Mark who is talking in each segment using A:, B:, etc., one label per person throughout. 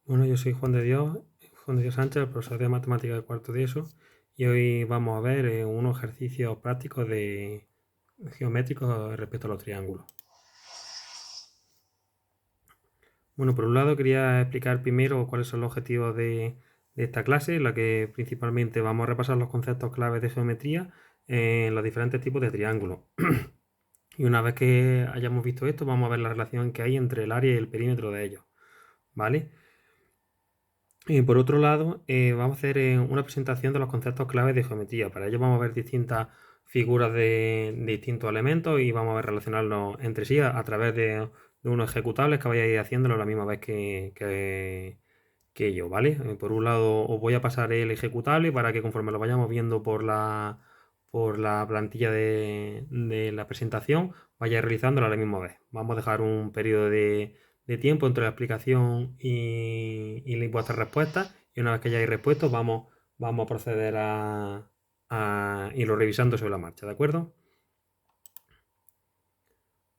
A: Bueno, yo soy Juan de Dios Sánchez, profesor de matemáticas de cuarto de ESO, y hoy vamos a ver unos ejercicios prácticos de geométricos respecto a los triángulos. Bueno, por un lado quería explicar primero cuáles son los objetivos de esta clase, en la que principalmente vamos a repasar los conceptos claves de geometría en los diferentes tipos de triángulos. Y una vez que hayamos visto esto, vamos a ver la relación que hay entre el área y el perímetro de ellos, ¿vale? Y por otro lado, vamos a hacer una presentación de los conceptos claves de geometría. Para ello vamos a ver distintas figuras de distintos elementos y vamos a ver relacionarlos entre sí a través de unos ejecutables que vayáis haciéndolo la misma vez que yo, ¿vale? Por un lado os voy a pasar el ejecutable para que conforme lo vayamos viendo por la plantilla de la presentación, vayáis realizándolo a la misma vez. Vamos a dejar un periodo de tiempo entre la explicación y vuestras respuestas. Y una vez que hayáis respuesto, vamos a proceder a irlo revisando sobre la marcha, ¿de acuerdo?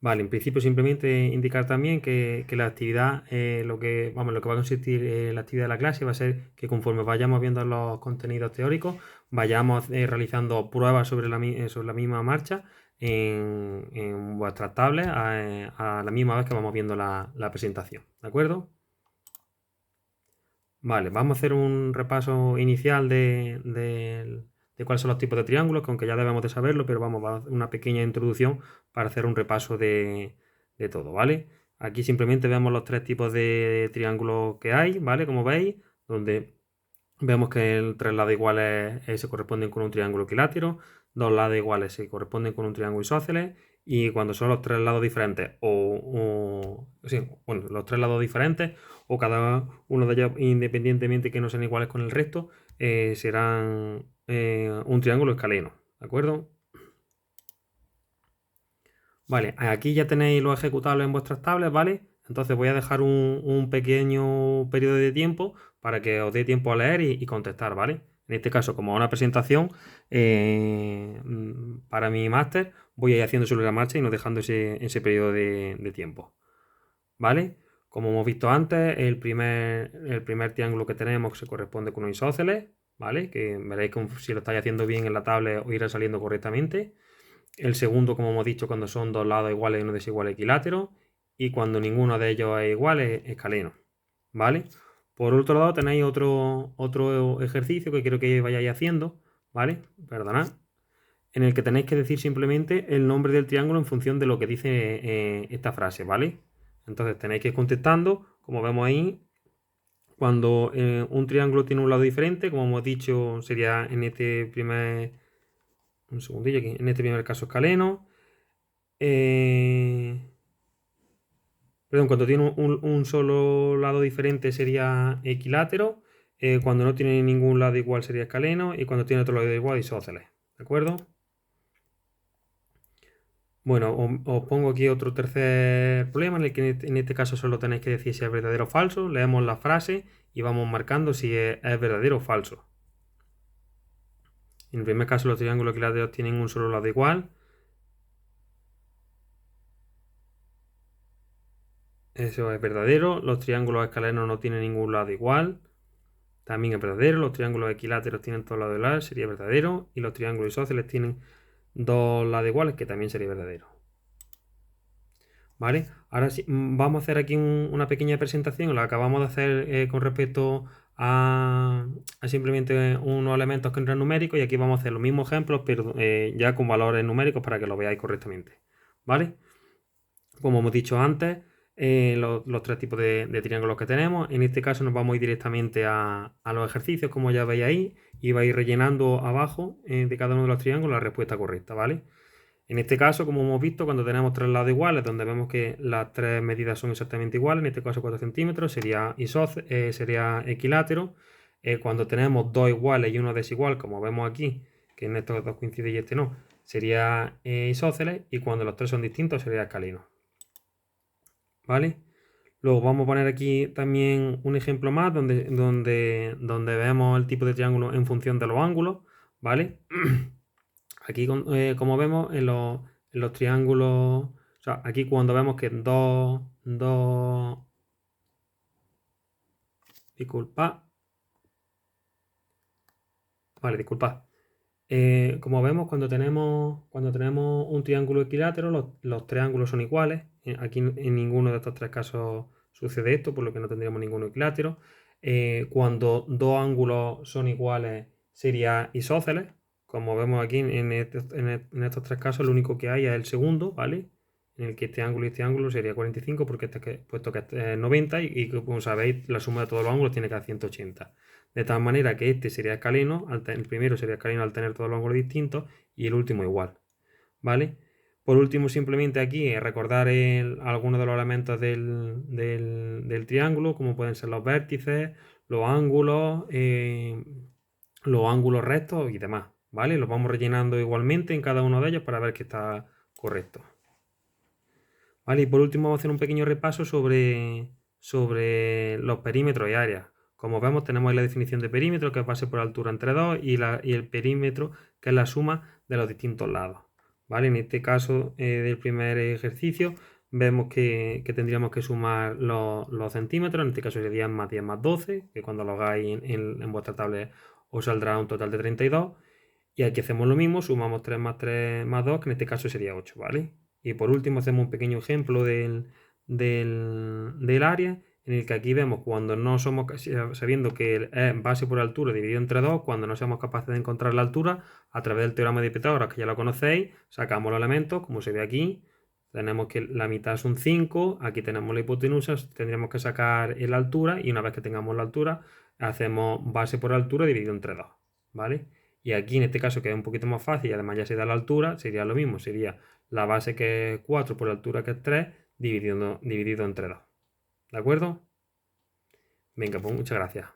A: Vale, en principio simplemente indicar también que la actividad, lo que va a consistir la actividad de la clase va a ser que conforme vayamos viendo los contenidos teóricos, vayamos realizando pruebas sobre la misma marcha en vuestras tablets a la misma vez que vamos viendo la presentación, ¿de acuerdo? Vale, vamos a hacer un repaso inicial de cuáles son los tipos de triángulos, que aunque ya debemos de saberlo, pero vamos a hacer una pequeña introducción para hacer un repaso de todo, ¿vale? Aquí simplemente vemos los tres tipos de triángulos que hay, ¿vale? Como veis, donde vemos que el tres lados iguales se corresponden con un triángulo equilátero, dos lados iguales se corresponden con un triángulo isósceles, y cuando son los tres lados diferentes, sí, bueno, los tres lados diferentes, o cada uno de ellos independientemente que no sean iguales con el resto, serán un triángulo escaleno, ¿de acuerdo? Vale, aquí ya tenéis los ejecutables en vuestras tablets, ¿vale? Entonces voy a dejar un pequeño periodo de tiempo para que os dé tiempo a leer y contestar, ¿vale? En este caso, como una presentación para mi máster, voy a ir haciendo sobre la marcha y no dejando ese periodo de tiempo, ¿vale? Como hemos visto antes, el primer triángulo que tenemos se corresponde con un isósceles, ¿vale? Que veréis que si lo estáis haciendo bien en la tablet os irá saliendo correctamente. El segundo, como hemos dicho, cuando son dos lados iguales y uno desigual equilátero. Y cuando ninguno de ellos es igual, es escaleno. ¿Vale? Por otro lado, tenéis otro ejercicio que quiero que vayáis haciendo. ¿Vale? Perdonad. En el que tenéis que decir simplemente el nombre del triángulo en función de lo que dice esta frase. ¿Vale? Entonces tenéis que ir contestando, como vemos ahí, cuando un triángulo tiene un lado diferente, como hemos dicho, sería en este primer. Un segundillo aquí. En este primer caso escaleno. Eh, Perdón, cuando tiene un solo lado diferente sería equilátero. Cuando no tiene ningún lado igual sería escaleno. Y cuando tiene otro lado igual, isósceles. ¿De acuerdo? Bueno, os pongo aquí otro tercer problema en el que en este caso solo tenéis que decir si es verdadero o falso. Leemos la frase y vamos marcando si es verdadero o falso. En el primer caso, los triángulos equiláteros tienen un solo lado igual. Eso es verdadero. Los triángulos escalenos no tienen ningún lado igual. También es verdadero. Los triángulos equiláteros tienen todos lados iguales, sería verdadero. Y los triángulos isósceles tienen dos lados iguales, que también sería verdadero. ¿Vale? Ahora sí, vamos a hacer aquí una pequeña presentación. La acabamos de hacer con respecto a simplemente unos elementos que entran numéricos. Y aquí vamos a hacer los mismos ejemplos, pero ya con valores numéricos para que lo veáis correctamente. ¿Vale? Como hemos dicho antes, los tres tipos de triángulos que tenemos. En este caso nos vamos a ir directamente a los ejercicios, como ya veis ahí, y vais rellenando abajo de cada uno de los triángulos la respuesta correcta, ¿vale? En este caso, como hemos visto, cuando tenemos tres lados iguales, donde vemos que las tres medidas son exactamente iguales, en este caso 4 centímetros, sería equilátero. Cuando tenemos dos iguales y uno desigual, como vemos aquí, que en estos dos coincide y este no, sería isósceles, y cuando los tres son distintos sería escaleno. ¿Vale? Luego vamos a poner aquí también un ejemplo más donde vemos el tipo de triángulo en función de los ángulos, ¿vale? Aquí, como vemos en los triángulos, o sea, aquí cuando vemos que dos Disculpad. Vale, disculpad. Como vemos, cuando tenemos un triángulo equilátero, los tres ángulos son iguales. Aquí en ninguno de estos tres casos sucede esto, por lo que no tendríamos ninguno equilátero. Cuando dos ángulos son iguales, sería isósceles. Como vemos aquí en estos tres casos, lo único que hay es el segundo, ¿vale? En el que este ángulo sería 45, porque puesto que este es 90, y como sabéis, la suma de todos los ángulos tiene que dar 180. De tal manera que este sería escaleno, el primero sería escaleno al tener todos los ángulos distintos y el último igual, ¿vale? Por último, simplemente aquí recordar algunos de los elementos del triángulo, como pueden ser los vértices, los ángulos rectos y demás, ¿vale? Los vamos rellenando igualmente en cada uno de ellos para ver que está correcto. ¿Vale? Y por último vamos a hacer un pequeño repaso sobre los perímetros y áreas. Como vemos, tenemos ahí la definición de perímetro, que es base por altura entre 2, y el perímetro, que es la suma de los distintos lados. ¿Vale? En este caso del primer ejercicio, vemos que tendríamos que sumar los centímetros, en este caso serían más 10 más 12, que cuando lo hagáis en vuestra tablet os saldrá un total de 32. Y aquí hacemos lo mismo, sumamos 3 más 3 más 2, que en este caso sería 8, ¿vale? Y por último hacemos un pequeño ejemplo del área, en el que aquí vemos cuando no somos, sabiendo que es base por altura dividido entre 2, cuando no somos capaces de encontrar la altura, a través del teorema de Pitágoras, que ya lo conocéis, sacamos los elementos, como se ve aquí. Tenemos que la mitad son 5, aquí tenemos la hipotenusa, tendríamos que sacar la altura, y una vez que tengamos la altura, hacemos base por altura dividido entre 2, ¿vale? Y aquí en este caso, que es un poquito más fácil y además ya se da la altura, sería lo mismo, sería la base, que es 4, por la altura, que es 3, dividido entre 2. ¿De acuerdo? Venga, pues muchas gracias.